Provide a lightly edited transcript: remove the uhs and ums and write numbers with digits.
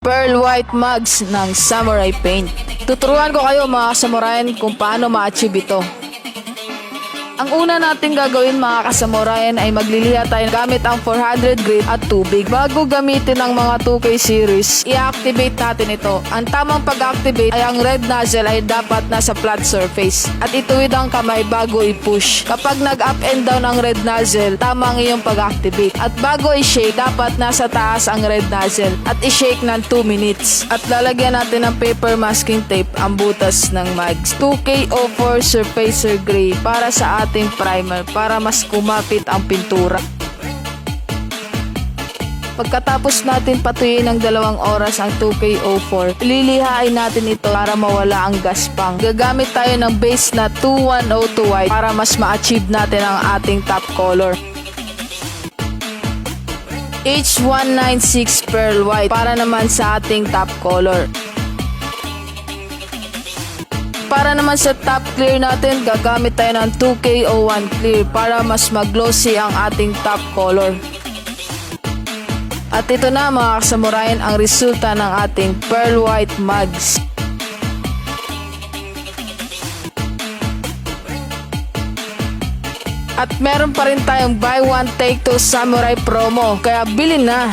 pearl white mugs ng Samurai Paint. Tuturuan ko kayo mga samurayan kung paano ma-achieve ito. Ang una nating gagawin mga kasamurayan ay magliliha tayo gamit ang 400 grit at tubig. Bago gamitin ang mga 2K series, i-activate natin ito. Ang tamang pag-activate ay ang red nozzle ay dapat nasa flat surface at ituwid ang kamay bago i-push. Kapag nag-up and down ang red nozzle, tama ang iyong pag-activate. At bago i-shake, dapat nasa taas ang red nozzle at i-shake ng 2 minutes. At lalagyan natin ng paper masking tape ang butas ng mags. 2K04 Surfacer Gray para sa ating primer para mas kumapit ang pintura. Pagkatapos natin patuyin ng 2 oras ang 2K04, ililihain natin ito para mawala ang gaspang. Gagamit tayo ng base na 2102 white para mas ma-achieve natin ang ating top color. H196 pearl white para naman sa ating top color. Para naman sa top clear natin, gagamit tayo ng 2K01 clear para mas mag-glossy ang ating top color. At ito na mga kasamurayan ang resulta ng ating pearl white mugs. At meron pa rin tayong buy one take two samurai promo, kaya bilhin na!